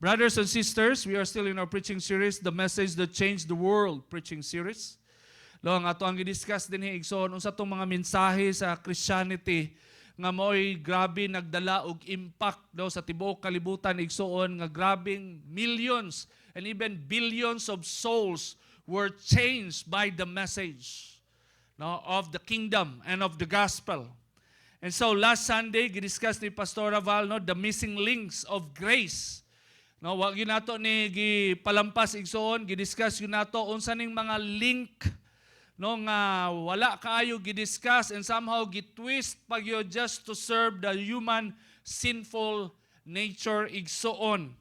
Brothers and sisters, we are still in our preaching series, The Message That Changed the World preaching series. Ang ato ang i-discuss din igsoon unsa tong mga mensahe sa Christianity nga mo'y grabe nagdala og impact daw sa tibuok kalibutan igsoon nga grabing millions and even billions of souls were changed by the message of the kingdom and of the gospel. And so last Sunday, gidiscuss ni Pastor Val the missing links of grace. Wag yun nato ni gipalampas igsoon, gidiscuss yun nato unsa ning mga link nga wala kaayo gidiscuss and somehow gitwist pag yo just to serve the human sinful nature igsoon.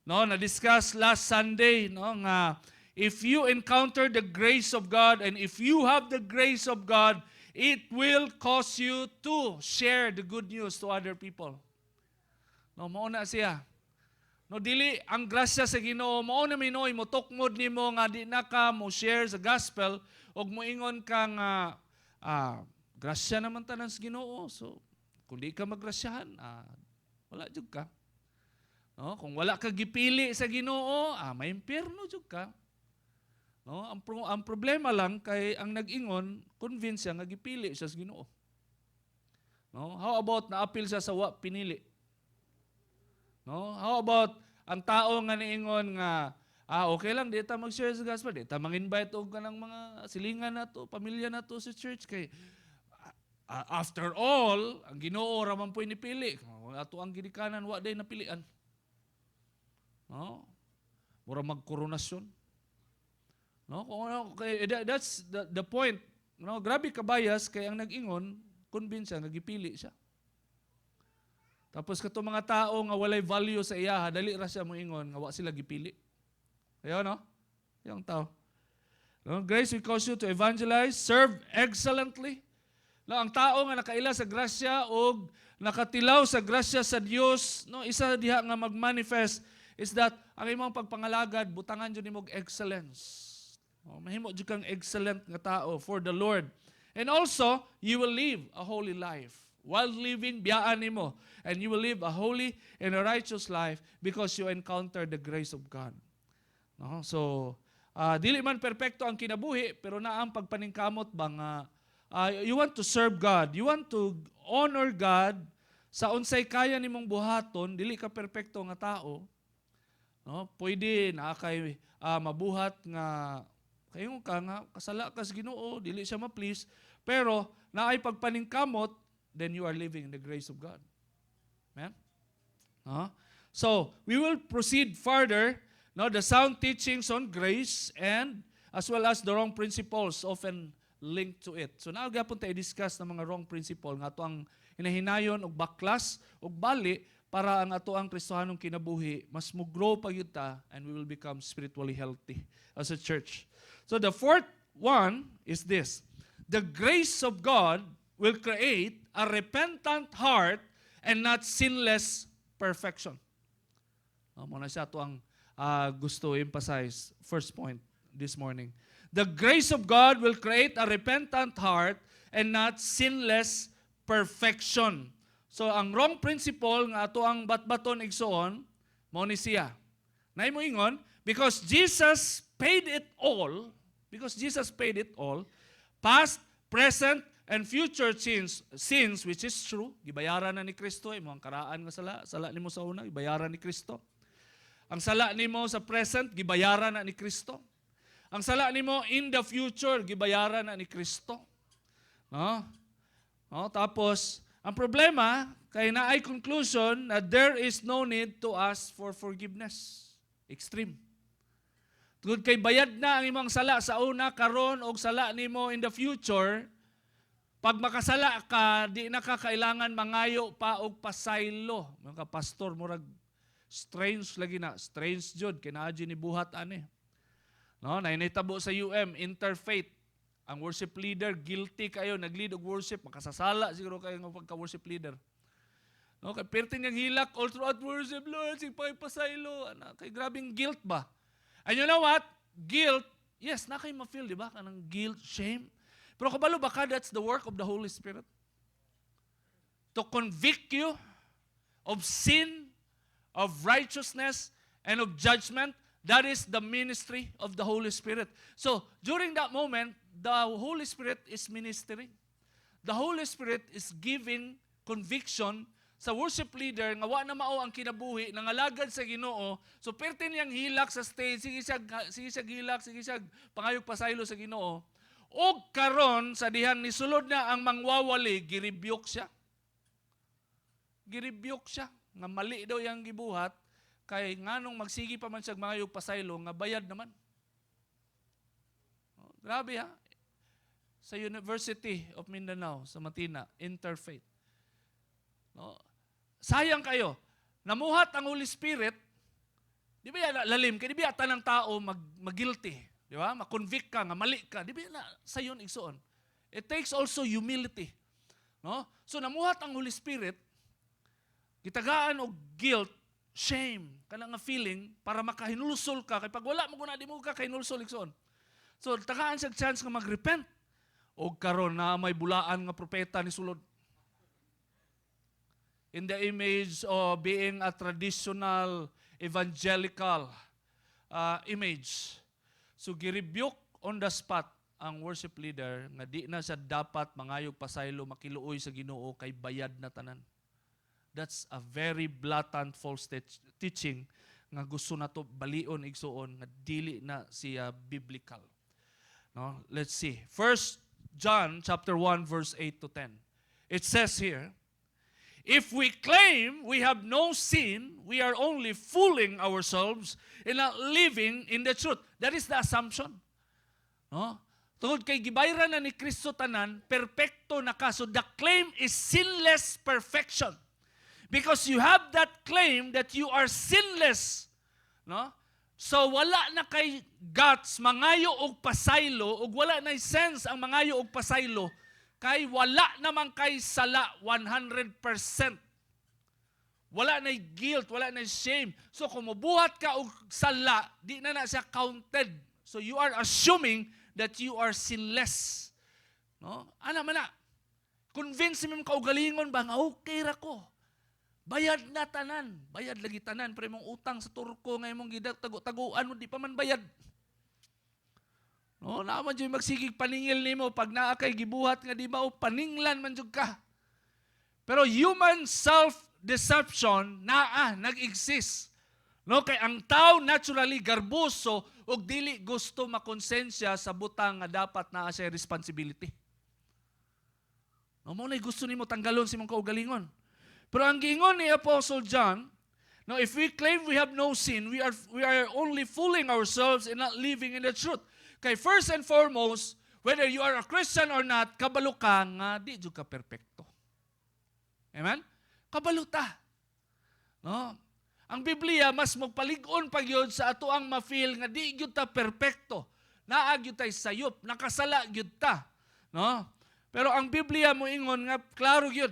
Na-discuss last Sunday nga if you encounter the grace of God and if you have the grace of God, it will cause you to share the good news to other people. Mao na siya. Dili ang grasya sa Ginoo mao na minoy mo tukmod nimo nga di na ka mo share sa gospel og moingon ka nga grasya naman tanan sa Ginoo. So kung di ka magrasyahan, wala jud ka. Kung wala ka gipili sa Ginoo, may impyerno jud ka. Ang problema lang kay ang nag-ingon, convince siya nga gipili siya sa Ginoo. How about na-appeal siya sa wa pinili? How about ang tao nga niingon nga okay lang di ta mag-share sa gospel, di ta mang-invite og kanang mga silingan nato, pamilya nato sa church kay after all, ang Ginoo ra man po inipili. Ato ang gidikanan wa day napilian. Mura magkoronasyon. That's the point. Grabe ka bias kay ang nag-ingon, convince siya nga gipili siya. Tapos kato mga tao nga walay value sa iya, dali ra siya moingon nga wa sila gipili. Ayo yung tao. Grace will cause you to evangelize, serve excellently. Ang tao nga nakaila sa grasya o nakatilaw sa grasya sa Dios, isa diha nga mag-manifest is that ang imong pagpangalagad butangan jud nimo og excellence. Mahimo jud kang excellent nga tao for the Lord. And also, you will live a holy life. While living, biyaan nimo. And you will live a holy and a righteous life because you encounter the grace of God. So, dili man perpekto ang kinabuhi, pero na ang pagpaningkamot ba nga, you want to serve God, you want to honor God, sa unsay kaya nimong buhaton, dili ka perpekto nga tao, pwede na kay mabuhat nga, kayong ka nga, kasala ka sa Ginoo, dili siya ma-please, pero naay pagpaningkamot, then you are living in the grace of God. Amen? So, we will proceed further, the sound teachings on grace and as well as the wrong principles often linked to it. So, naagapon tayo discuss ng mga wrong principle nga ato ang hinahinayon og baklas og bali para ang ato ang Kristohanong kinabuhi mas mo-grow pa gyud ta and we will become spiritually healthy as a church. So, the fourth one is this. The grace of God will create a repentant heart and not sinless perfection. Muna siya ito ang gusto emphasize. First point this morning. The grace of God will create a repentant heart and not sinless perfection. So ang wrong principle nga ato ang batbaton igsoon, mao ni siya. Nay mo ingon, because Jesus paid it all, past, present, and future sins which is true, gibayaran na ni Kristo, imo ang karaan nga sala nimo sa una, gibayaran ni Kristo. Ang sala nimo sa present, gibayaran na ni Kristo. Ang sala nimo in the future, gibayaran na ni Kristo. Tapos, ang problema, kay naay conclusion na there is no need to ask for forgiveness. Extreme. Tungod kay bayad na ang imong sala sa una, karon og sala nimo in the future, pag makasala ka, di na ka kailangan mangayo pa og pasaylo. Mga pastor, murag strange lagi na. Strange jud, kinaadyo ni buhat ani. Nainitabo sa interfaith. Ang worship leader, guilty kayo, nag-lead og worship, makasasala siguro kayo ng pagka-worship leader. Kay perting niyang hilak, all throughout worship, Lord, sipay pasaylo. Kay grabing guilt ba? And you know what? Guilt, yes, na kayo ma-feel, di ba? Kanang guilt, shame. Pero kabalo baka that's the work of the Holy Spirit? To convict you of sin, of righteousness, and of judgment. That is the ministry of the Holy Spirit. So, during that moment, the Holy Spirit is ministering. The Holy Spirit is giving conviction sa worship leader nga wa na mao ang kinabuhi, nangalagad sa Ginoo. So, perti niyang hilak sa stage, sige siya hilak, sige siya pangayog pasaylo sa Ginoo. O karon sa dihan ni sulod na ang mangwawali, giribyok siya. Giribyok siya. Nga mali daw yung gibuhat, kay nganong magsigi pa man siya mangayog pasaylo, nga bayad naman. Oh, grabe ha. Sa University of Mindanao, sa Matina, Interfaith. No? Sayang kayo. Namuhat ang Holy Spirit, di ba yan lalim? Kaya di ba tanang tao mag-guilty? Di ba? Ma-convict ka, nga mali ka. Di ba yan sa yun igsoon? It takes also humility. No? So namuhat ang Holy Spirit, gitagaan og guilt, shame, kana nga feeling, para makahinulsol ka. Kaya pag wala mo kuna, di mo ka kahinulsol igsoon. So tagaan siya chance nga mag-repent. O karon na may bulaan nga propeta ni sulod. In the image of being a traditional evangelical image. So girebuke on the spot ang worship leader nga di na siya dapat mangayog pasaylo makiluoy sa Ginoo kay bayad na tanan. That's a very blatant false teaching nga gusto na to balion igsuon nga dili na siya biblical. No? Let's see. 1 John chapter 1 verse 8 to 10. It says here, if we claim we have no sin, we are only fooling ourselves and not living in the truth. That is the assumption. No? Tungod kay gibayran na ni Kristo tanan, perpekto na ka. So the claim is sinless perfection. Because you have that claim that you are sinless. No? So wala na kay guts mangayo og pasaylo, ug wala na sense ang mangayo og pasaylo, kay wala naman kay sala 100%. Wala na guilt, wala na shame. So kung mubuhat ka og sala, di na siya counted. So you are assuming that you are sinless. No? Ana man na. Convince mo kaugalingon ba nga okay ra ko. Bayad na tanan. Bayad lagi tanan. Pero mong utang sa turko ngayon mong taguan mo, di pa man bayad. No, naman dyan magsigig paningil nimo pag naa kay gibuhat nga di ba o paninglan man dyan ka. Pero human self-deception nag-exist. No, kay ang tao naturally garbuso ug dili gusto makonsensya sa butang nga dapat naa siya responsibility. No, mo na gusto nimo tanggalon si mong kaugalingon. Pero ang giingon ni Apostle John, no, if we claim we have no sin, we are only fooling ourselves and not living in the truth. Kay first and foremost, whether you are a Christian or not, kabalo ka nga di jud ka perpekto. Amen? Kabalo ta. No? Ang Biblia mas magpalig-on pa gyud sa ato ang ma-feel nga di gyud ta perpekto. Naa gyud tay sayop, nakasala gyud ta. No? Pero ang Biblia mo ingon nga klaro gyud.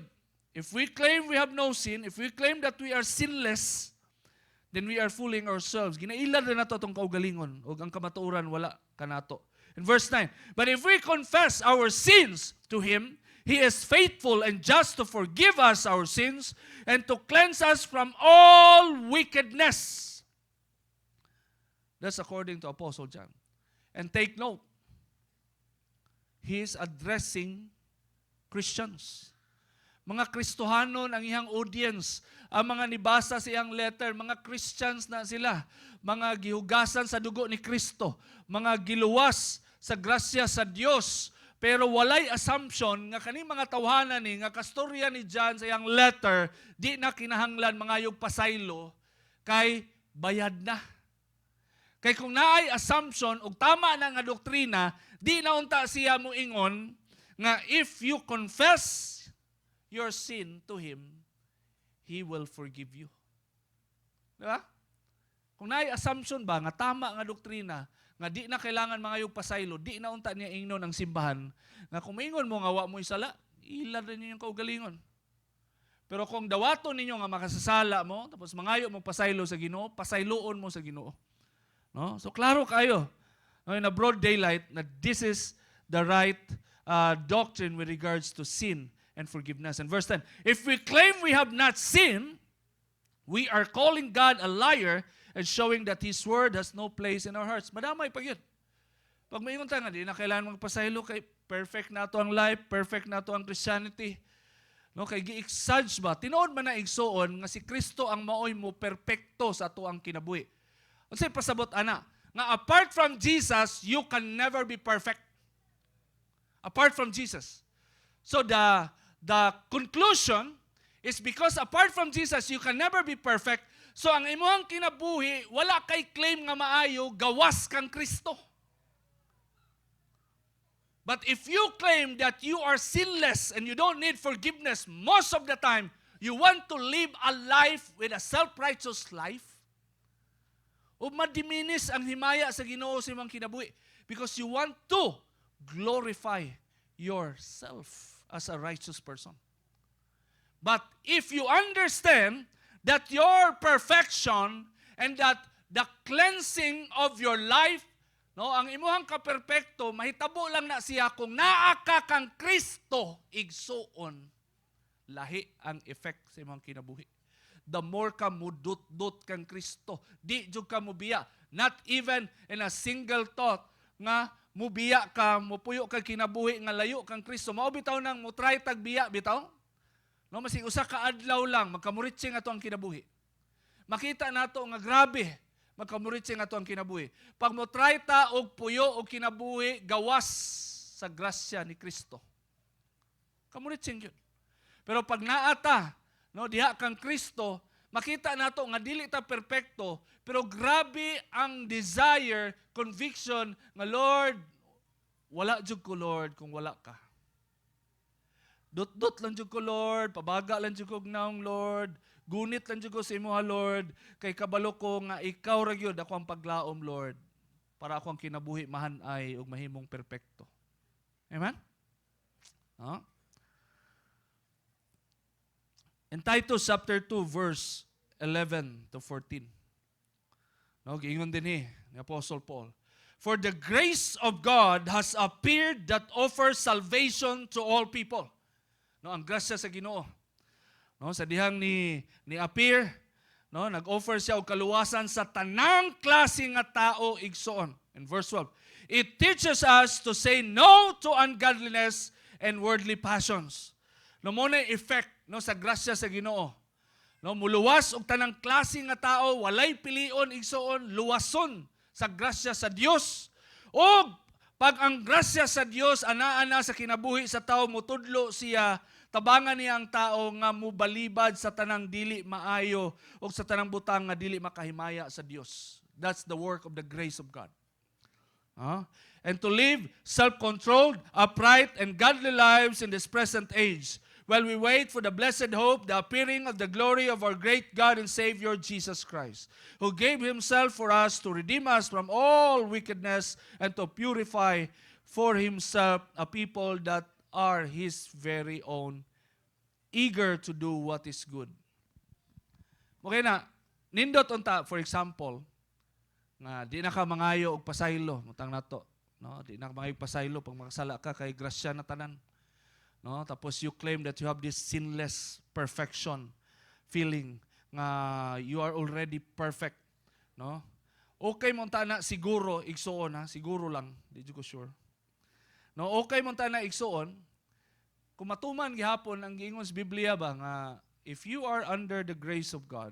If we claim we have no sin, if we claim that we are sinless, then we are fooling ourselves. Ginailan na nato itong kaugalingon o ang kamatuoran wala kanato. In verse 9, but if we confess our sins to Him, He is faithful and just to forgive us our sins and to cleanse us from all wickedness. That's according to Apostle John. And take note, he is addressing Christians. Mga Kristohanon ang iyang audience, ang mga nibasa sa iyang letter, mga Christians na sila, mga gihugasan sa dugo ni Kristo, mga giluwas sa grasya sa Dios, pero walay assumption nga kaning mga tawhanan ni nga kastorya ni John sa iyang letter, di na kinahanglan mangayog pasaylo kay bayad na. Kay kung naay assumption ug tama na nga doktrina, di na unta siya moingon nga if you confess your sin to Him, He will forgive you. Diba? Kung naay assumption ba, nga tama nga doktrina, nga di na kailangan mangayog pasaylo, di na unta niya ingnon ang simbahan, nga kung maingon mo nga wa mo isala, ilan rin niyo yung kaugalingon. Pero kung dawaton ninyo nga makasasala mo, tapos mangayo mo pasaylo sa Ginoo, pasayloon mo sa Ginoo. No? So klaro kayo, no, in a broad daylight, na this is the right doctrine with regards to sin and forgiveness. And verse 10, if we claim we have not sinned, we are calling God a liar and showing that His Word has no place in our hearts. Madamay pag yun. Pag may ingon nga, di na kailangan magpasaylo kay perfect na to ang life, perfect na to ang Christianity. No, kay gi-exage ba? Tinuod man na igsuon nga si Kristo ang maoy mo perpekto sa ato ang kinabuhi. Unsay pasabot ana? Nga apart from Jesus, you can never be perfect. Apart from Jesus. So the conclusion is because apart from Jesus, you can never be perfect. So ang imong kinabuhi, wala kay claim nga maayo, gawas kang Kristo. But if you claim that you are sinless and you don't need forgiveness most of the time, you want to live a life with a self-righteous life, o madiminis ang himaya sa Ginoo sa imong kinabuhi because you want to glorify yourself as a righteous person. But if you understand that your perfection and that the cleansing of your life, no, ang imuhang kaperpekto, mahitabo lang na siya kung naa ka kang Kristo, igsuon, lahi ang effect sa imong kinabuhi. The more ka mudut-dut kang Kristo, di jud ka mubiya. Not even in a single thought nga mubiya ka, mupuyo ka kinabuhi nga layo kang Kristo. Mao bitaw nang mo try tag biya bitaw. No, masig usa ka adlaw lang magkamuritsing ato ang kinabuhi. Makita nato nga grabe magkamuritsing ato ang kinabuhi. Pag mo try ta og puyo og kinabuhi, gawas sa grasya ni Kristo. Kamuritsing yun. Pero pag naata, no, diha kang Kristo, makita nato nga dili ta perpekto, pero grabe ang desire, conviction nga Lord, wala jud ko Lord kung wala ka. Dot-dot lang jud ko Lord, pabaga lang jud ko naong Lord, gunit lang jud ko sa imo ha Lord, kay kabalo ko nga ikaw ra gyud ako ang paglaom Lord, para ako ang kinabuhi mahan-ay ug mahimong perpekto. Amen? Huh? In Titus chapter 2 verse 11 to 14. No, giingon din ni Apostle Paul. For the grace of God has appeared that offers salvation to all people. No, ang grasya sa Ginoo. No, sa dihang ni appear, no, nag-offer siya og kaluwasan sa tanang klase nga tao igsoon. In verse 12, it teaches us to say no to ungodliness and worldly passions. No, mo na effect, no, sa grasya sa Ginoo. No, muluwas og tanang klase nga tao, walay pilion igsoon, luwason sa grasya sa Dios. O pag ang grasya sa Dios ana-ana sa kinabuhi sa tao, mutudlo siya, tabangan niya ang tao nga mubalibad sa tanang dili maayo o sa tanang butang nga dili makahimaya sa Dios. That's the work of the grace of God. And to live self-controlled, upright, and godly lives in this present age, while we wait for the blessed hope, the appearing of the glory of our great God and Savior, Jesus Christ, who gave Himself for us to redeem us from all wickedness and to purify for Himself a people that are His very own, eager to do what is good. Okay na, nindot unta, for example, nga di na ka mangayo og pasaylo, mutang nato, no? Di na ka mangayo og pasaylo pag makasala ka kay grasya na tanan. No, tapos you claim that you have this sinless perfection feeling nga you are already perfect, no? Okay mo ta na siguro igsuon ha, siguro lang, di ko sure. No, okay mo ta na igsuon kung matuman gihapon ang giingon sa Biblia ba nga if you are under the grace of God,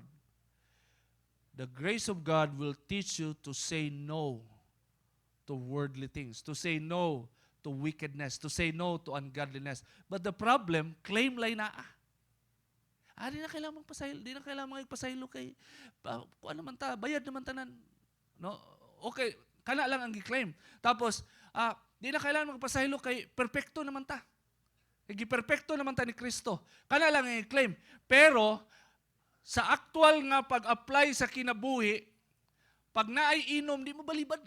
the grace of God will teach you to say no to worldly things, to say no to wickedness, to say no to ungodliness. But the problem, claim lay na. Di na kailangan magpasaylo, di na kailangan magpasaylo kay kuan naman ta, bayad naman tanan. No? Okay, kana lang ang gi-claim. Tapos, di na kailangan magpasaylo kay perpekto naman ta. Gi-perpekto naman ta ni Kristo. Kana lang ang i-claim. Pero sa actual nga pag-apply sa kinabuhi, pag naay inom, di mo balibad.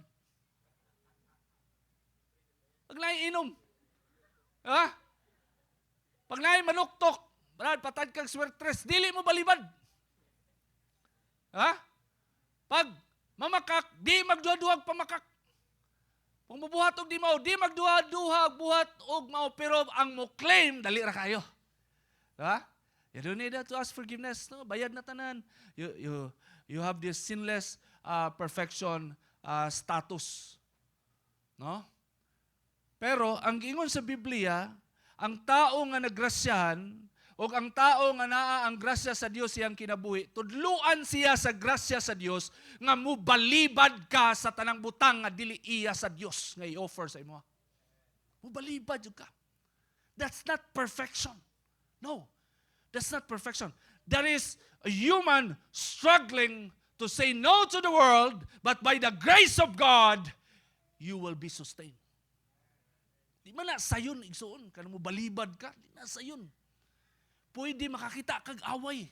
Pag naiinom. Pag nai manuktok, brad, patad kang swertres, dili mo balibad. Pag mamakak, di magduha-duhag pamakak. Kung mabuhat og di mao, di magduha-duhag buhat og mao, pero ang mo claim, dali ra kayo. You don't need to ask forgiveness. No, bayad na tanan. You have this sinless perfection status. No? Pero ang ingon sa Biblia, ang tao nga nagrasyahan o ang tao nga naa ang grasya sa Dios siyang kinabuhi, tudluan siya sa grasya sa Dios nga mubalibad ka sa tanang butang nga dili iya sa Dios nga i-offer sa imo. Mubalibad jud ka. That's not perfection. No. That's not perfection. That is a human struggling to say no to the world, but by the grace of God, you will be sustained. Di man na sayon igsoon, kanang mo balibad ka, di na sayon. Pwede makakita kag away.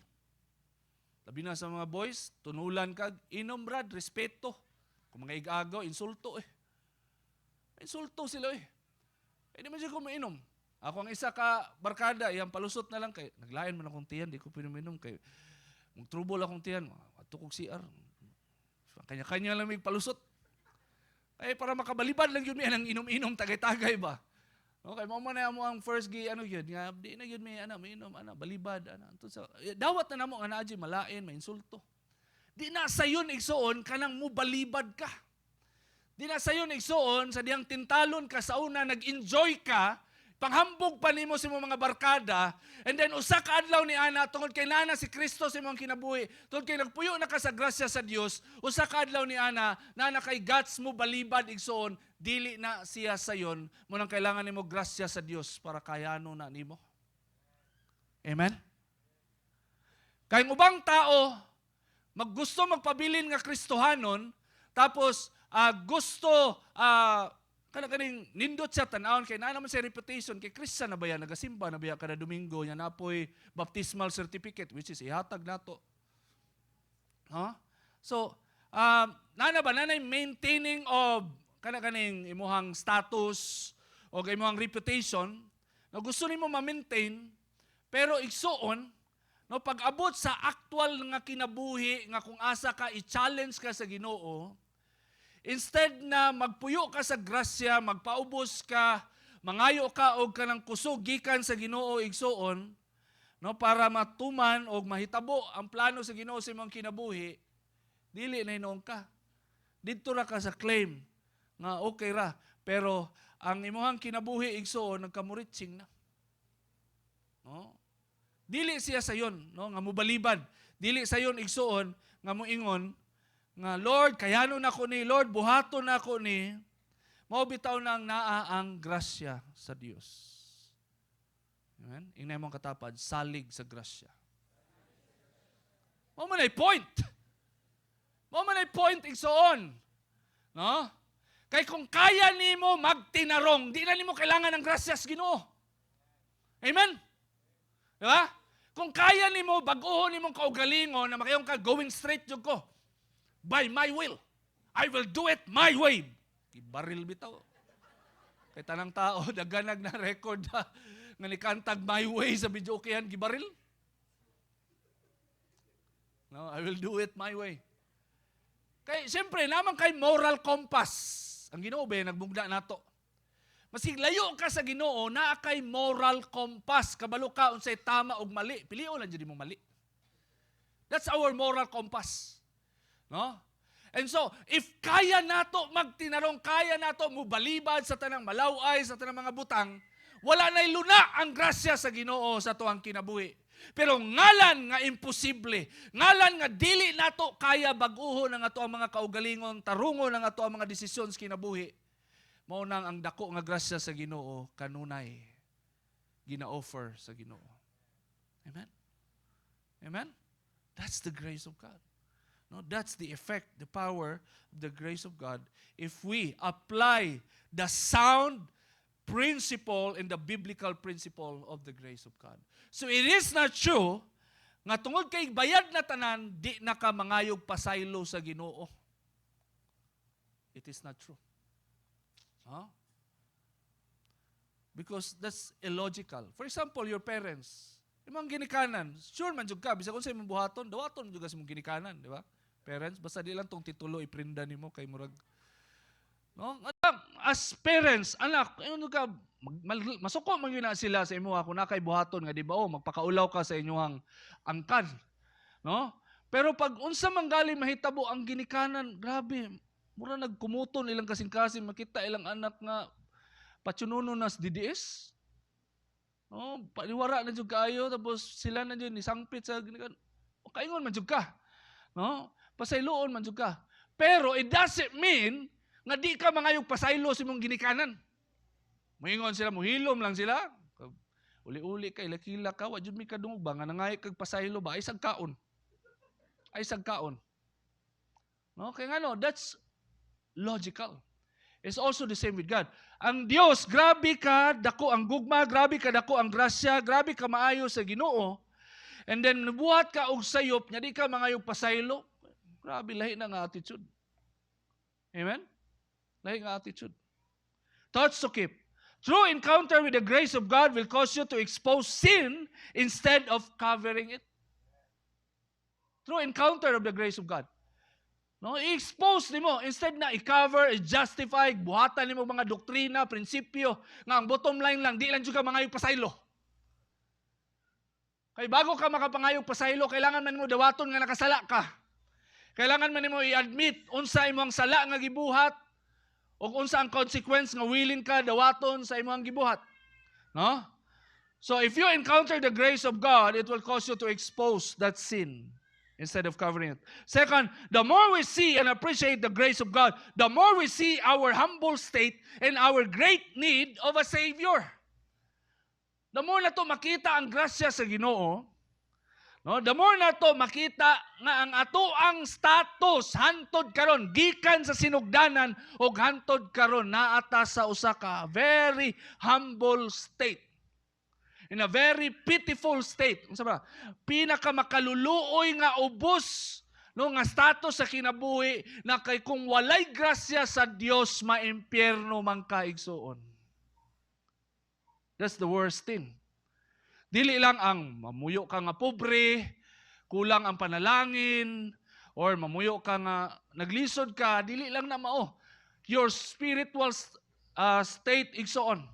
Labi na sa mga boys, tunulan kag inom brad, respeto. Kung mga igagaw, insulto Insulto sila di man siya kumainom. Ako ang isa ka barkada, iyang palusot na lang kay naglain man akong tiyan, di ko pinaminom kay magtrubol akong tiyan, atukog CR. Kanya-kanya lang may palusot. Para makabalibad lang yun ang inom-inom, tagay-tagay ba? Okay, mo na mo ang first gi yun, nga di na yun may inom, balibad, dawat na namo nga naaji malain, may insulto. Di na sayon igsoon kanang mo balibad ka. Di na sayon igsoon sa diyang tintalon ka sa una nag-enjoy ka, panghambog pa nimo sa mga barkada, and then usa ka adlaw ni ana tungod kay nana si Kristo sa imong kinabuhi, tungod kay nagpuyo na ka sa grasya sa Dios, usa ka adlaw ni ana nana kay guts mo balibad igsoon, dili na siya sayon, mo nang kailangan nimo grasya sa Dios para kayano na nimo. Amen. Kay ubang tao maggusto magpabilin nga Kristohanon, tapos gusto kaning nindot siya tanawon kay na naman siya reputation kay Christian na ba yan, nagasimba na ba yan kada Domingo, yan napoy baptismal certificate which is ihatag nato. So, nanay maintaining of kaning imuhang status o imuhang reputation na gusto nimo ma-maintain, pero igsuon no pag-abot sa actual nga kinabuhi nga kung asa ka i-challenge ka sa Ginoo, instead na magpuyo ka sa grasya, magpaubos ka, mangayo ka og kanang kusog gikan sa Ginoo igsoon, no para matuman og mahitabo ang plano sa Ginoo sa imong kinabuhi, dili na hinuon ka. Didto ra ka sa claim nga okay ra, pero ang imong kinabuhi igsoon nagkamuritsing na. No? Dili siya sayon, no, nga mobalibad. Dili sayon igsoon nga moingon nga Lord, kayano na ko ni, Lord, buhaton na ko ni, mao bitaw nang naa ang grasya sa Dios. Amen? Ingnan mong katapad, salig sa grasya. Mao man ay point. Mao man ay point igsoon. No? Kay kung kaya nimo magtinarong, di na nimo kailangan ng grasya sa Ginoo. Amen? Di ba? Kung kaya nimo bag-ohon nimong kaugalingon na makayong ka going straight jud ko. By my will. I will do it my way. Ibaril bitaw. Kay tanang tao, daganag na record nga nikantag my way sa videokehan, gibaril. No, I will do it my way. Kay, siyempre, naman kay moral compass. Ang Ginoo ba, nagbugna nato. Masig layo ka sa Ginoo, naa kay moral compass. Kabalo ka, unsay tama og mali. Pilion lang dyan mo mali. That's our moral compass. No? And so, if kaya nato magtinarong, kaya nato mubalibad sa tanang malaway, sa tanang mga butang, wala na'y luna ang grasya sa Ginoo sa tuang kinabuhi. Pero ngalan nga imposible, ngalan nga dili nato kaya bag-uhon ang ato ang mga kaugalingon, tarungon ang ato ang mga desisyon sa kinabuhi, mao nang ang dako nga grasya sa Ginoo kanunay gina-offer sa Ginoo. Amen? Amen? That's the grace of God. No, that's the effect, the power of the grace of God if we apply the sound principle and the biblical principle of the grace of God. So it is not true nga tungod kay bayad na tanan di na ka mangayog pasaylo sa Ginoo. It is not true. Because that's illogical. For example, your parents, imong ginikanan, sure man jud ka bisag unsay imong buhaton, dawaton jud ka sa imong ginikanan, di ba? Parents, basta di lang tong titulo iprinda nimo kay murag. No? As parents, anak, ano ka masuko man yun na sila sa imuha kung nakay buhaton nga di ba magpakaulaw ka sa inyong angkan, no? Pero pag unsa man gali mahitabo ang ginikanan, grabe, mura nagkumuton ilang kasing-kasing, makita ilang anak nga patsununo nas DDS. No, paliwara na jud kaayo tapos sila na jud ni sangpit sa ginikanan. Kaingon man jud ka. No? Pasayloon man jud ka. Pero it doesn't mean nga di ka mangayog pasaylo sa imong ginikanan. Moingon sila, muhilom lang sila. Uli-uli kay lakila ka, wa jud mi kadungog ba nga nangay kag pasaylo ba ay isang kaon. Ay isang kaon. No, kay ngano, that's logical. It's also the same with God. Ang Dios, grabe ka dako ang gugma, grabe ka dako ang grasya, grabe ka maayo sa Ginoo. And then buhat ka og sayop, nya di ka mangayog pasaylo. Grabe lahi na nga attitude. Amen? Lahi nga attitude. Thoughts to keep. True encounter with the grace of God will cause you to expose sin instead of covering it. True encounter of the grace of God. No, i-expose nimo instead na i-cover, i-justify, buhatan nimo mga doktrina, prinsipyo, nga ang bottom line lang di lang jud ka mangayog pasaylo. Kay bago ka makapangayog pasaylo, kailangan man nimo dawaton nga nakasala ka. Kailangan man nimo i-admit unsa imong sala nga gibuhat o unsa ang consequence nga willing ka dawaton sa imong gibuhat. No? So if you encounter the grace of God, it will cause you to expose that sin instead of covering it. Second, the more we see and appreciate the grace of God, the more we see our humble state and our great need of a Savior. The more na to makita ang grasya sa Ginoo, no, the more na to makita nga ang atoang status hantod karon gikan sa sinugdanan og hantod karon naata sa usa ka very humble state. In a very pitiful state. Unsa ba? Pinaka makaluluoy nga ubos no nga status sa kinabuhi na kay kung walay grasya sa Dios maimpyerno man ka igsuon. That's the worst thing. Dili lang ang mamuyo ka nga pobre, kulang ang panalangin, or mamuyo ka nga naglisod ka, dili lang na mao. Your spiritual state igsoon.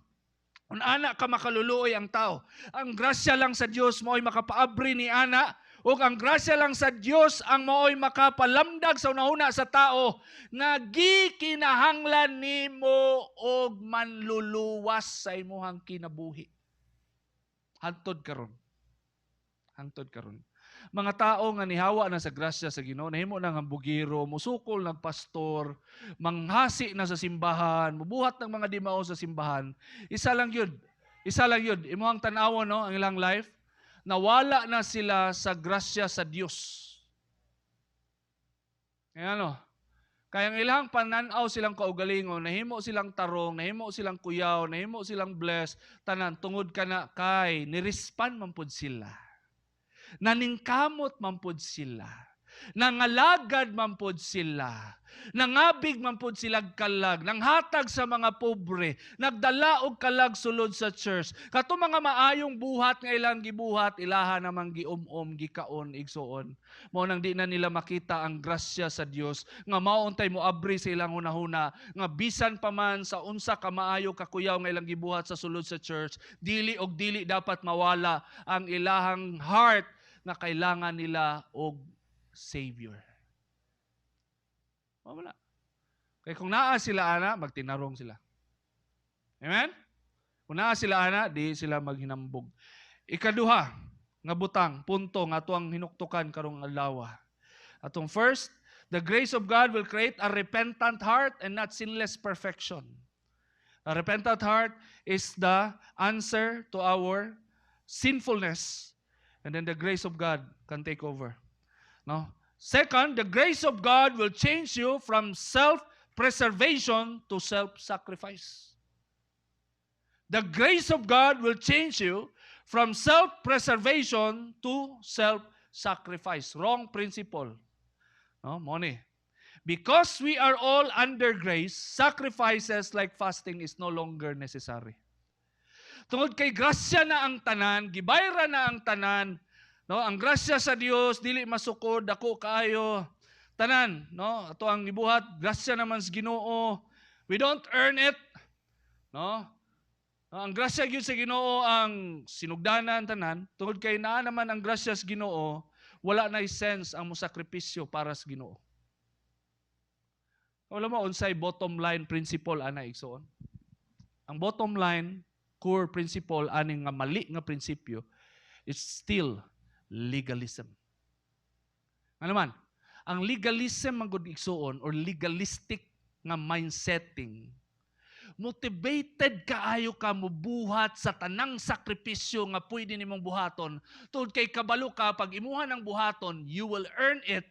Kung ana ka makaluluoy ang tao. Ang grasya lang sa Dios mao'y makapaabri ni ana, o ang grasya lang sa Dios ang mao'y makapalamdag sa unahuna sa tao nga gikinahanglan nimo og manluluwas sa imuhang kinabuhi. Hantod karon. Hantod karon. Mga tao nga nihawa na sa grasya sa Ginoo, nahimo na nga bugiro, musukol ng pastor, manghasi na sa simbahan, mubuhat ng mga dimao sa simbahan. Isa lang yun. Isa lang yun. Imuhang tan-awon no, ang ilang life, nawala na sila sa grasya sa Dios. Kaya ano? Kaya ang ilang pananaw silang kaugalingon, nahimo silang tarong, nahimo silang kuyaw, nahimo silang bless, tanan tungod kana kay nirispan man pud sila. Naningkamot man pud sila. Nangalagad man pud sila. Nangabig man pud sila kalag, nanghatag sa mga pobre, nagdala og kalag sulod sa church. Kato mga maayong buhat nga ilang gibuhat, ilaha namang gium-om, gikaon, igsuon. Mao nang di na nila makita ang grasya sa Dios nga mauntay mo abri sa ilang hunahuna nga bisan pa man sa unsa ka maayo kakuyaw nga ilang gibuhat sa sulod sa church, dili og dili dapat mawala ang ilahang heart na kailangan nila og Savior. Wala. Kaya kung naa sila ana, magtinarong sila. Amen? Kung naa sila ana, di sila maghinambog. Ikaduha, nga butang, punto, nga ito ang hinuktukan karong adlaw. Atong first, the grace of God will create a repentant heart and not sinless perfection. A repentant heart is the answer to our sinfulness. And then the grace of God can take over. No? Second, the grace of God will change you from self-preservation to self-sacrifice. The grace of God will change you from self-preservation to self-sacrifice. Wrong principle. No, money. Because we are all under grace, sacrifices like fasting is no longer necessary. Tungod kay grasya na ang tanan, gibayra na ang tanan, no, ang grasya sa Dios dili masukod dako kaayo tanan, no, ato ang gibuhat grasya naman sa Ginoo. We don't earn it, no. Ang grasya gyud sa Ginoo ang sinugdanan tanan, tungod kay naa naman ang grasya sa Ginoo, wala na sense ang mosakripisyo para sa Ginoo. Wala mo unsay bottom line principle ana igsoon. Ang bottom line core principle aning nga mali nga prinsipyo is still legalism. Ano man? Ang legalism ang gud igsoon or legalistic nga mindsetting, motivated kaayo ka mubuhat sa tanang sakripisyo nga pwede nimong buhaton. Tungod kay kabalo ka, pag imuhan ang buhaton, you will earn it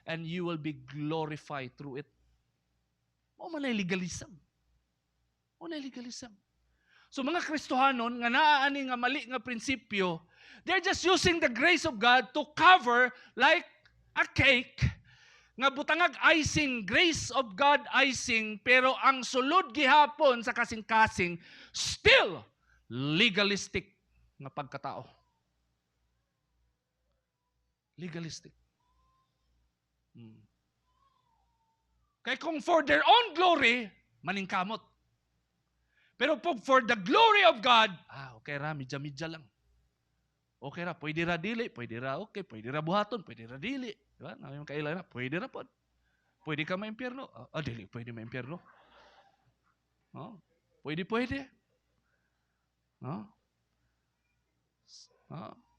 and you will be glorified through it. O man ay legalism. O na legalism. So mga Kristohanon, nga naaani nga mali nga prinsipyo, they're just using the grace of God to cover like a cake nga butangag icing, grace of God icing, pero ang sulod gihapon sa kasing-kasing, still legalistic nga pagkatao. Legalistic. Kaya kung for their own glory, maningkamot. Pero pag for the glory of God, okay ra, midya-midya lang. Okay ra, pwede ra dili, pwede ra okay, pwede ra buhaton, pwede ra dili. Diba? Yung kailangan, pwede na po. Pwede ka ma-impyerno. Dili, pwede ma-impyerno. Pwede.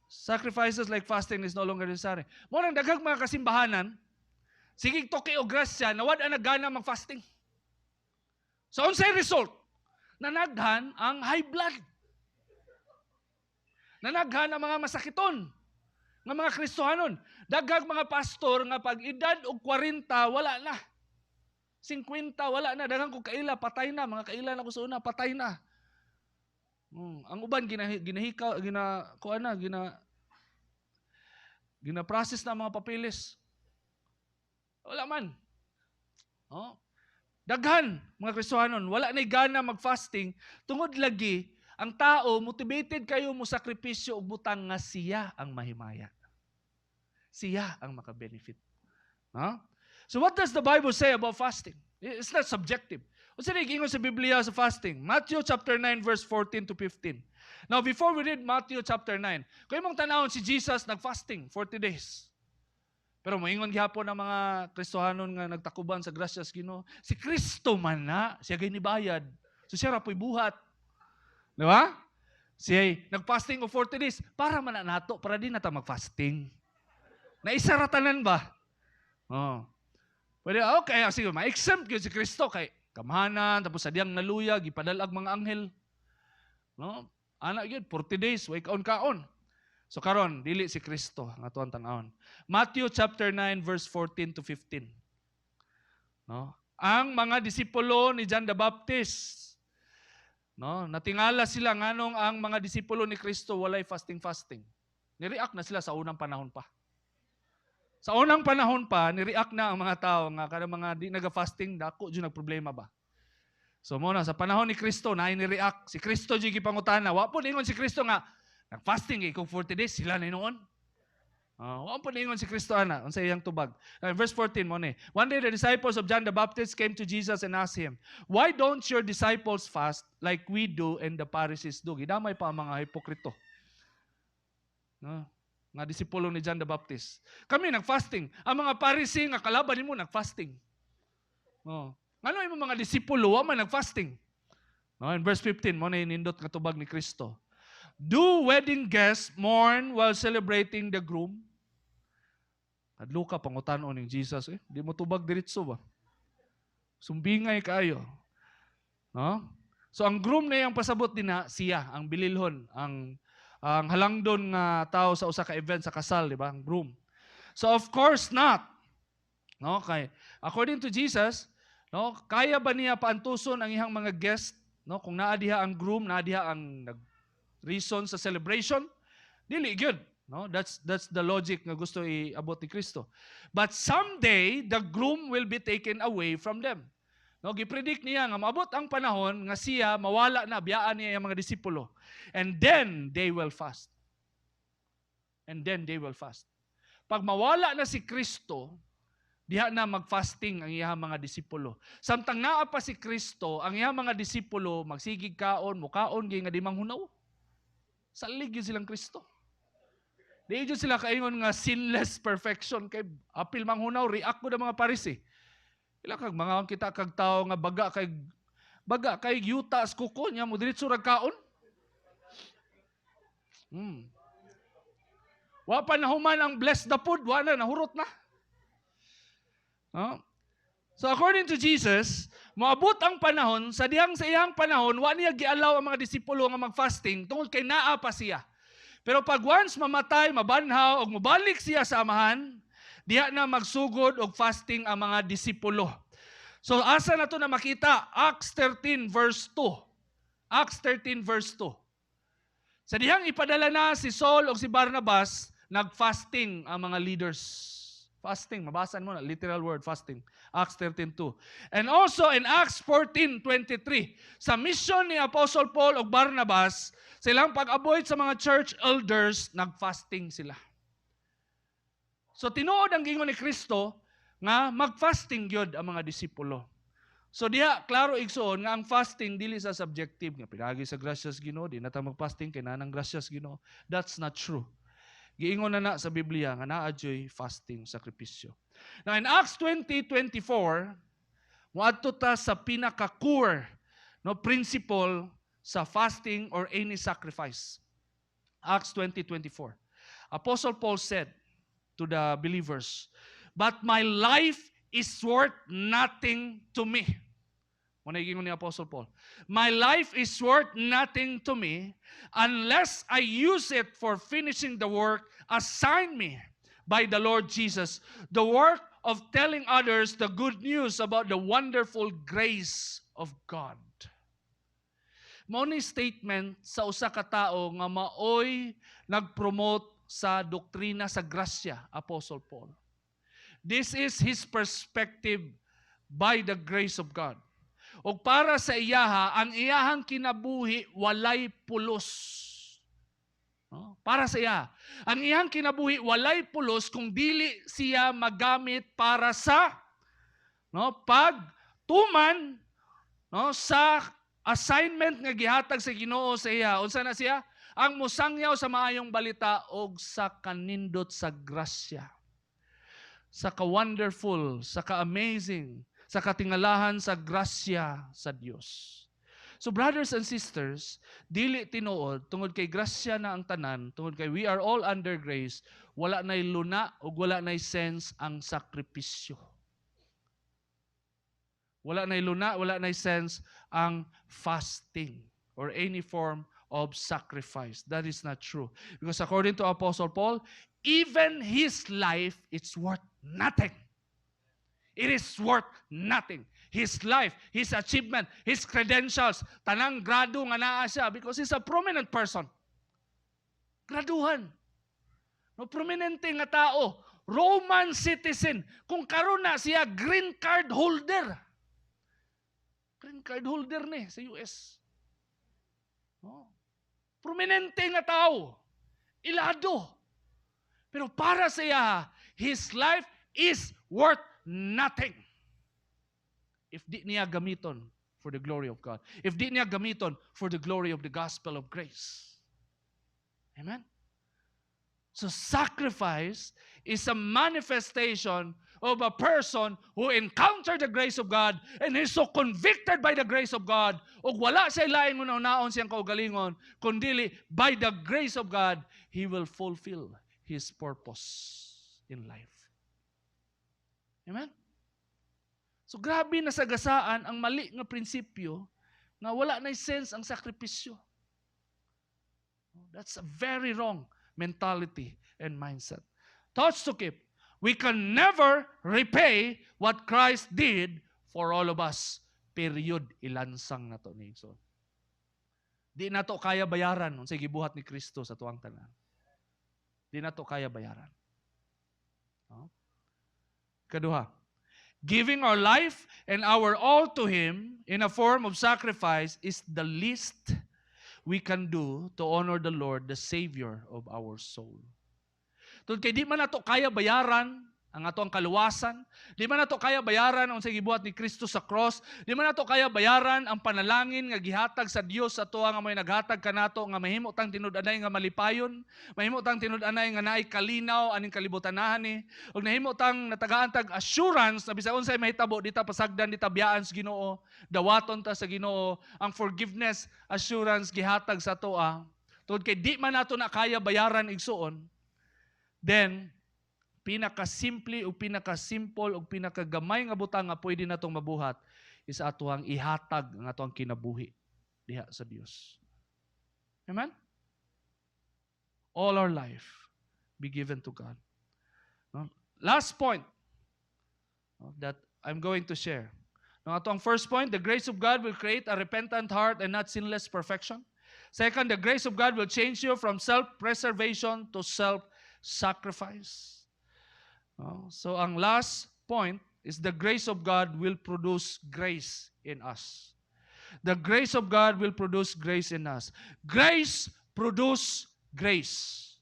Sacrifices like fasting is no longer necessary. Murang daghang mga kasimbahanan, sige toki o grasya, nawad ang nagana mag-fasting. So, unsay result? Nanaghan ang high blood. Nanaghan ang mga masakiton. Nga mga Kristohanon, daghang mga pastor nga pag edad og 40 wala na. 50 wala na, daghang kog kaila patay na, mga kaila na ko sa una patay na. Ang uban ginahikaw gina-process na mga papeles. Wala man. Daghan mga Kristohanon, wala na gana mag-fasting tungod lagi ang tao motivated kayo mo sakripisyo og butang nga siya ang mahimaya. Siya ang makabenefit. So what does the Bible say about fasting? It's not subjective. Unsa nag-ingon sa Biblia sa fasting? Matthew chapter 9 verse 14 to 15. Now before we read Matthew chapter 9, kung imong tanawon si Jesus nag-fasting 40 days. Pero moingon gihapon ang mga Kristohanon nga nagtakuban sa grasya sa Ginoo, si Kristo man na, siya ginibayad. So siya ra po'y buhat. Di ba? Siya nag-fasting of 40 days para man na nato, para di na ta mag-fasting. Naisaratanan ba? Pwede, okay, sige, ma-exempt yun si Kristo kay kamahanan, tapos sa diyang naluya, gipadalag mga anghel. Anak yun, 40 days, way kaon-kaon. So karon dili si Kristo nga tuwan tan-awon. Matthew chapter 9 verse 14 to 15. Ang mga disipulo ni John the Baptist, natingala sila nganong ang mga disipulo ni Kristo walay fasting. Ni-react na sila sa unang panahon pa. Sa unang panahon pa, ni-react na ang mga tao nga kada mga di naga-fasting dako jud nagproblema ba. So muna sa panahon ni Kristo na ni-react si Kristo jud gipangutana, wa po ingon si Kristo nga nag-fasting kung 40 days sila na noon. Wa po ingon si Kristo ana unsa iyang tubag. Verse 14 mo ni. One day the disciples of John the Baptist came to Jesus and asked him, "Why don't your disciples fast like we do and the Pharisees do?" Gidamay pa ang mga hipokrito. Nga disipulo ni John the Baptist. Kami nag-fasting. Ang mga Pharisee nga kalaban nimo nag-fasting. Ngano imong mga disipulo wa man nag-fasting? In verse 15 mo na inindot nga tubag ni Kristo. Do wedding guests mourn while celebrating the groom? Adlo ka pangutanon ni Jesus, di mo tubag diretso ba? Sumbingay kayo. So ang groom na yang pasabot din na siya, ang bililhon, ang halangdon nga tao sa usa ka event sa kasal, di ba? Ang groom. So of course not. Okay. According to Jesus, kaya ba niya paantuson ang ihang mga guest, kung naa diha ang groom, naa diha ang reason sa celebration? Dili gyud. That's the logic nga gusto iabot ni Kristo. But someday the groom will be taken away from them. Gipredict niya nga maabot ang panahon nga siya mawala na, biyaan niya ang mga disipulo. And then they will fast. Pag mawala na si Kristo, diha na mag-fasting ang iyang mga disipulo. Samtang naa pa si Kristo, ang iyang mga disipulo magsigig kaon, mukaon gyud nga di manghunaw. Salig yun silang Kristo. Di yun sila kaingon nga sinless perfection kay apil manghunaw react ko ng mga Parisi. Ila kag mga kita kag tao nga baga kay yuta as kuko nya mo diretso ra kaon. Wa pa nahuman ang bless the food, wa na nahurot na. So according to Jesus, moabot ang panahon, sa iyang panahon, wa niya gialaw ang mga disipulo nga mag-fasting tungod kay naa pa siya. Pero pag once mamatay, mabanhaw, o mabalik siya sa amahan, diha na magsugod og fasting ang mga disipulo. So asa na to na makita? Acts 13 verse 2. Acts 13 verse 2. Sa dihang ipadala na si Saul o si Barnabas, nag-fasting ang mga leaders. Fasting, mabasan mo na, literal word, fasting. Acts 13:2. And also in Acts 14:23, sa mission ni Apostle Paul o Barnabas, silang pag-avoid sa mga church elders, nag-fasting sila. So tinuod ang gingon ni Kristo nga mag-fasting gyud ang mga disipulo. So diha klaro igsoon nga ang fasting dili sa subjective nga pinagi sa gracias Ginoo, di na ta mag-fasting kay nanang gracias Ginoo. That's not true. Giingon na sa Biblia nga naa joy fasting sakripisyo. Now in Acts 20:24, moadto ta sa pinaka-core no principle sa fasting or any sacrifice. Acts 20:24. Apostle Paul said to the believers, "But my life is worth nothing to me." Muna giingon ni Apostle Paul, "My life is worth nothing to me unless I use it for finishing the work assigned me by the Lord Jesus, the work of telling others the good news about the wonderful grace of God." Mao ni statement sa usa ka tawo nga maoy nagpromote sa doktrina sa grasya, Apostle Paul. This is his perspective by the grace of God. O para sa iyaha, ang iyahang kinabuhi walay pulos. No? Para sa iya, ang iyang kinabuhi walay pulos kung dili siya magamit para sa pagtuman sa assignment nga gihatag sa Ginoo sa iya. Unsa na siya? Ang musangyaw sa maayong balita og sa kanindot sa grasya. Sa ka-wonderful, sa ka-amazing, sa katingalahan sa grasya sa Dios. So brothers and sisters, dili tinuod tungod kay grasya na ang tanan, tungod kay we are all under grace, wala nay luna o wala nay sense ang sakripisyo. Wala nay luna, wala nay sense ang fasting or any form of sacrifice. That is not true. Because according to Apostle Paul, even his life, it's worth nothing. It is worth nothing. His life, his achievement, his credentials, tanang grado nga naa siya because he's a prominent person. Graduhan. No, prominente nga tao. Roman citizen. Kung karon na siya, green card holder. Green card holder ni sa US. No. Prominente nga tao. Ilado. Pero para sa iya, his life is worth nothing. If di niya gamiton for the glory of God. If di niya gamiton for the glory of the gospel of grace. Amen? So sacrifice is a manifestation of a person who encountered the grace of God and is so convicted by the grace of God ug wala siya lain mo naon siyang kaugalingon kundi by the grace of God he will fulfill his purpose in life. Amen? So grabe na sagasaan ang mali nga prinsipyo nga wala na sense ang sakripisyo. That's a very wrong mentality and mindset. Thoughts to keep. We can never repay what Christ did for all of us. Period. Ilansang na to ni Igsoon. Di na to kaya bayaran unsay gibuhat ni Kristo sa tuwang tanan. Di na to kaya bayaran. No? Kaduha, giving our life and our all to Him in a form of sacrifice is the least we can do to honor the Lord, the Savior of our soul. Tungod kay di man nato kaya bayaran ang atong kaluwasan. Di man nato kaya bayaran ang unsay gibuhat ni Kristo sa cross. Di man nato kaya bayaran ang panalangin nga gihatag sa Dios sa tuwa nga may naghatag kanato nga mahimo tang tinud-anay nga malipayon, mahimo tang tinud-anay nga naay kalinaw aning kalibutan ni, ug nahimo tang natagaan tag assurance na bisan unsay mahitabo dita pasagdan dita biyaan sa Ginoo, dawaton ta sa Ginoo, ang forgiveness assurance gihatag sa tuwa. Tungod kay di man nato na kaya bayaran igsuon, then pinakasimple o pinakasimple o pinakagamay nga butang nga pwede natong mabuhat is atuang ihatag ang atuang kinabuhi diha sa Dios. Amen? All our life be given to God. No? Last point that I'm going to share. No, atuang first point, the grace of God will create a repentant heart and not sinless perfection. Second, the grace of God will change you from self-preservation to self-sacrifice. So ang last point is the grace of God will produce grace in us. The grace of God will produce grace in us. Grace produce grace.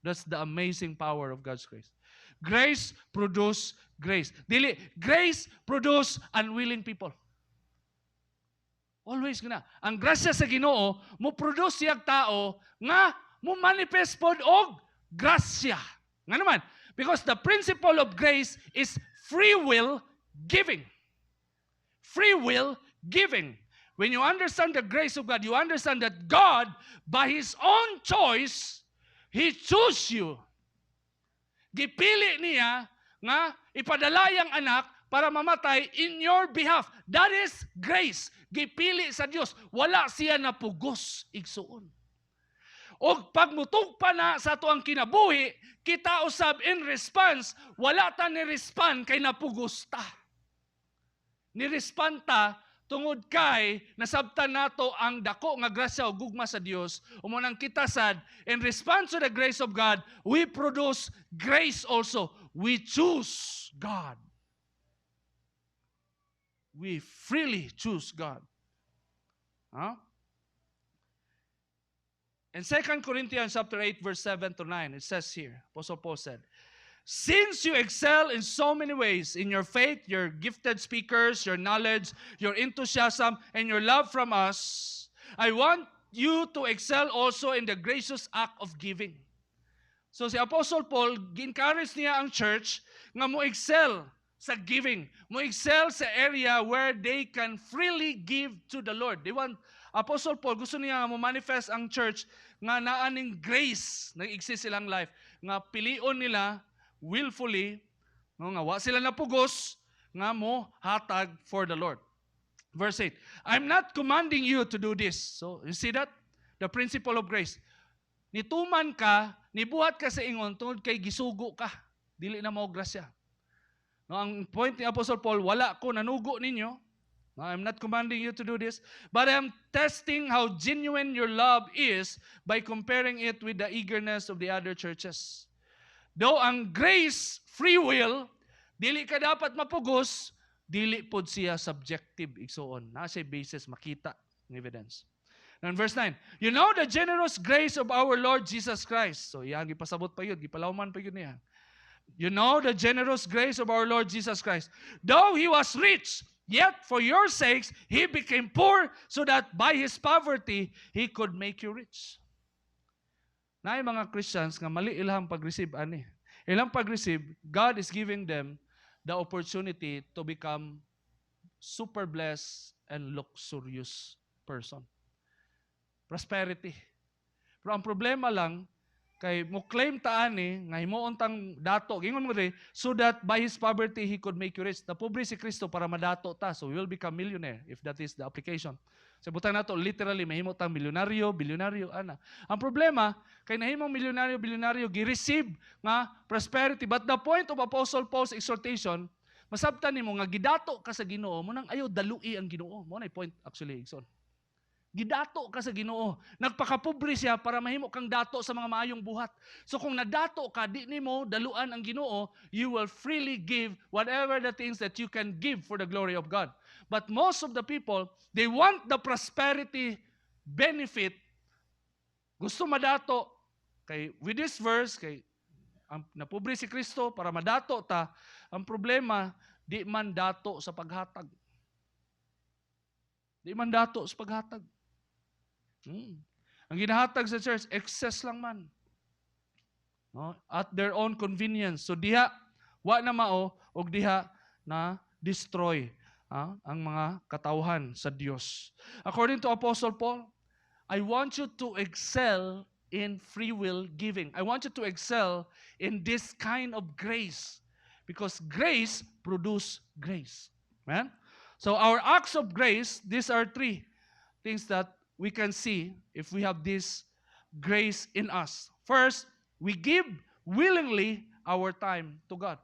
That's the amazing power of God's grace. Grace produce grace. Dili, grace produce unwilling people. Always gina. Ang grasya sa Ginoo mo produce siyang tao nga mo manifest pod og grasya. Nga naman, because the principle of grace is free will giving. Free will giving. When you understand the grace of God, you understand that God, by His own choice, He chose you. Gipili niya nga ipadala ang anak para mamatay in your behalf. That is grace. Gipili sa Dios. Wala siya napugos igsuon. O pagmutog pa na sa ato ang kinabuhi, kita usab in response, wala ta ni-respond kay napugos ta. Ni-respond ta tungod kay nasabtan nato ang dako nga grasya o gugma sa Dios. Umunang kita sad, in response to the grace of God, we produce grace also. We choose God. We freely choose God. Huh? In 2 Corinthians chapter 8, verse 7 to 9, it says here, Apostle Paul said, since you excel in so many ways, in your faith, your gifted speakers, your knowledge, your enthusiasm, and your love from us, I want you to excel also in the gracious act of giving. So si Apostle Paul, gi-encourage niya ang church nga mo excel sa giving. Mo excel sa area where they can freely give to the Lord. They want, Apostle Paul, gusto niya nga mo manifest ang church nga naaning grace nag-exist silang life. Nga pilion nila willfully, no, nga wa sila napugos, nga mo hatag for the Lord. Verse 8, I'm not commanding you to do this. So, you see that? The principle of grace. Nituman ka, nibuhat ka sa ingon, tungod kay gisugo ka. Dili na mo grasya. No, ang point ni Apostle Paul, wala ko nanugo ninyo. No, I'm not commanding you to do this, but I'm testing how genuine your love is by comparing it with the eagerness of the other churches. Though ang grace, free will, dili ka dapat mapugos, dili pod siya subjective igsuon. Nasa basis makita ng evidence. Now in verse 9, you know the generous grace of our Lord Jesus Christ. So iyang gipasabot pa yun, gipalawman pa yun niya. You know the generous grace of our Lord Jesus Christ. Though He was rich, yet for your sakes He became poor, so that by His poverty He could make you rich. Naay mga Christians nga mali ilang pag-receive ani. Ilang pag-receive, God is giving them the opportunity to become super blessed and luxurious person. Prosperity. Pero ang problema lang, kay mo claim ta ani nga himuon tang dato gingon mo ri so that by his poverty he could make you rich. Napobre si Kristo para madato ta, so we will become millionaire if that is the application. Sa butang nato literally mahimo tang milyonaryo, bilyonaryo ana. Ang problema kay nahimong milyonaryo, bilyonaryo gi-receive nga prosperity, but the point of Apostle Paul's exhortation, masabtan nimo nga gidato ka sa Ginoo mo nang ayaw dalui ang Ginoo. Mo na point actually igsoon. Gidato ka sa Ginoo. Nagpakapobre siya para mahimo kang dato sa mga maayong buhat. So kung nadato ka, di nimo daluan ang Ginoo, you will freely give whatever the things that you can give for the glory of God. But most of the people, they want the prosperity benefit. Gusto madato. Kay with this verse, kay Ang napobre si Kristo para madato ta. Ang problema, di man dato sa paghatag. Di man dato sa paghatag. Ang ginahatag sa church, excess lang man. No? At their own convenience. So diha, wa na mao, o diha na destroy ang mga katauhan sa Diyos. According to Apostle Paul, I want you to excel in free will giving. I want you to excel in this kind of grace. Because grace produces grace. Amen? So our acts of grace, these are three things that we can see if we have this grace in us. First, we give willingly our time to God.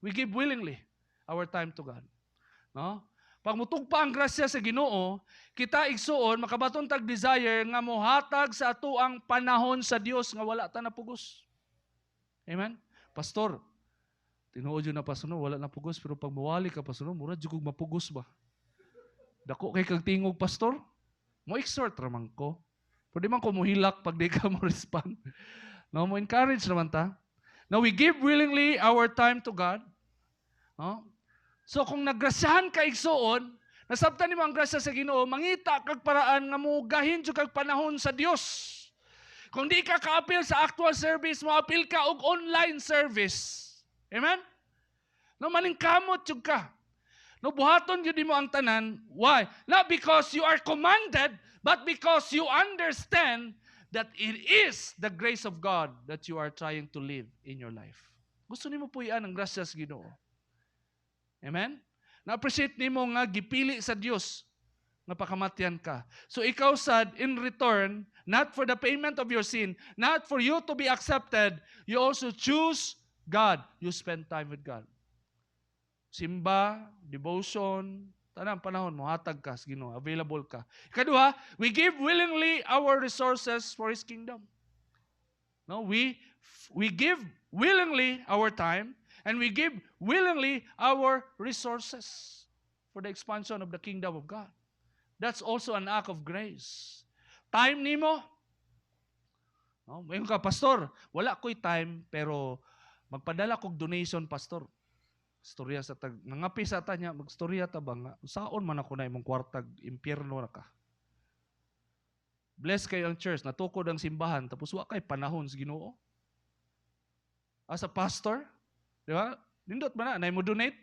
We give willingly our time to God. No? Pag mutugpa ang grasya sa Ginoo, kita igsuon makabaton tag desire nga mohatag sa ato ang panahon sa Dios nga wala ta napugos. Amen. Pastor, tinuod yun na pastor, wala na pugos, pero pag mawali ka pastor, mura jud kog mapugos ba? Dako kay kag tingog pastor, mo exhort raman ko. Pwede man ko muhilak pag di ka mo respond. No, mo encourage naman ta. Now we give willingly our time to God. No? So kung nagrasyahan ka igsuon, nasabtan nimo ang grasya sa Ginoo, mangita kag paraan nga mugahin jud kag panahon sa Dios. Kung di ka ka-appeal sa actual service, mo appeal ka og online service. Amen? No maningkamot jud ka. No buhaton gyud mo ang tanan. Why? Not because you are commanded, but because you understand that it is the grace of God that you are trying to live in your life. Gusto nimo puy-an ang grasya sa Ginoo. Amen? Na-appreciate nimo nga gipili sa Dios nga pakamatyan ka. So ikaw sad, in return, not for the payment of your sin, not for you to be accepted, you also choose God. You spend time with God. Simba, devotion, tanang panahon mo, hatag ka sa Ginoo, available ka. Ikaduha, we give willingly our resources for His kingdom. No, we give willingly our time, and we give willingly our resources for the expansion of the kingdom of God. That's also an act of grace. Time nimo. No, mayon ka, pastor, wala ko'y time, pero magpadala kog donation, pastor. Storya sa tag nangapi sa tanya, magstorya ta ba nga saon man ako na imong kwartag impyerno na ka. Bless kayo ang church, natukod ang simbahan, tapos wa kay panahon sa Ginoo. As a pastor, di ba? Nindot ba na mo donate?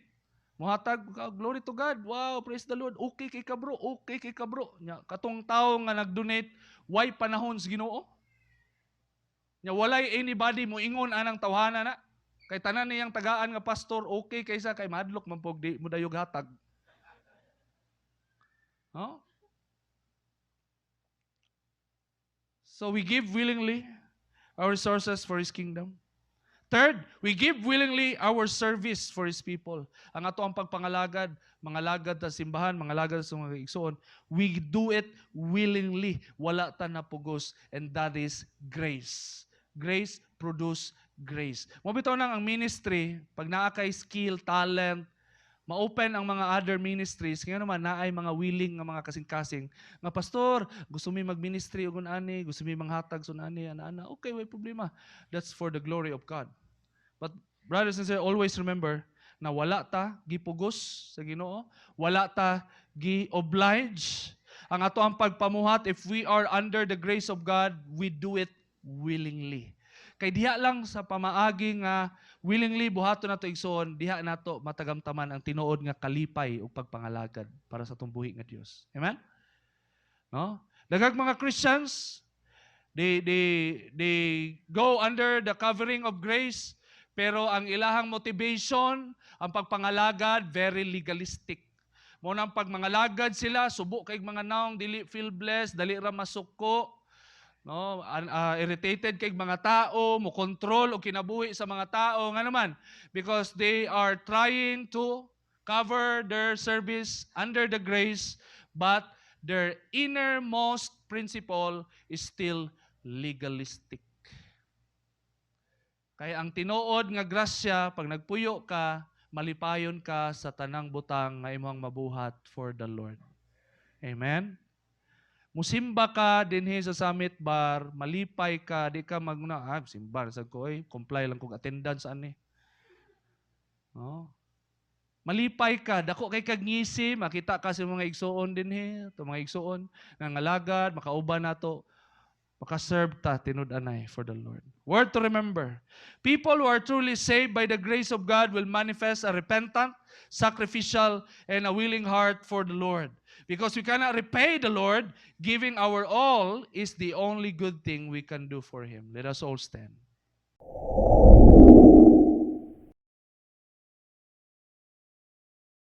Muhatag, glory to God. Wow, praise the Lord. Okay kay ka bro, okay kay ka bro. Nya katong tawo nga nag-donate, why panahon sa Ginoo? Nya walay anybody mo ingon anang tawhana na. Kay tanan niyang tagaan nga pastor, okay kaysa kay madlok man pog di mo dayog hatag. Huh? So we give willingly our resources for His kingdom. Third, we give willingly our service for His people. Ang ato ang pagpangalagad, mga lagad sa simbahan, mga lagad sa mga igsoon, we do it willingly. Wala ta napugos, and that is grace. Grace produce grace. Mabitaw nang ang ministry, pag naa kay skill, talent, ma-open ang mga other ministries, kaya naman naay mga willing nga mga kasing-kasing, nga pastor, gusto mi mag-ministry og ani, gusto mi manghatag sun ani, ana, okay, way problema. That's for the glory of God. But brothers and sisters, always remember na wala ta gipugos sa Ginoo, wala ta gi-oblige. Ang ato ang pagpamuhat, if we are under the grace of God, we do it willingly. Kay diha lang sa pamaagi nga willingly buhaton nato igsoon, diha nato matagamtaman ang tinuod nga kalipay ug pagpangalagad para sa atong buhi nga Dios. Amen? No? Daghang mga Christians, they go under the covering of grace, pero ang ilahang motivation, ang pagpangalagad, very legalistic. Mo nang pagmangalagad sila, subo kay mga naong dili feel blessed, dali ra masuko. No, irritated kay mga tao, mo control o kinabuhi sa mga tao nga naman because they are trying to cover their service under the grace, but their innermost principle is still legalistic. Kaya ang tinuod nga grasya, pag nagpuyo ka, malipayon ka sa tanang butang nga imong mabuhat for the Lord. Amen? Musimba ka dinhi sa Summit Bar, malipay ka, di ka magna, simba sa ko comply lang kog attendance ani. Oh. Malipay ka, dako kay kag ngisi, makita ka sa mga igsuon dinhi, to mga igsuon nga ngalagad, makauban nato, makaserve ta tinud-anay for the Lord. Word to remember. People who are truly saved by the grace of God will manifest a repentant, sacrificial, and a willing heart for the Lord. Because we cannot repay the Lord, giving our all is the only good thing we can do for Him. Let us all stand.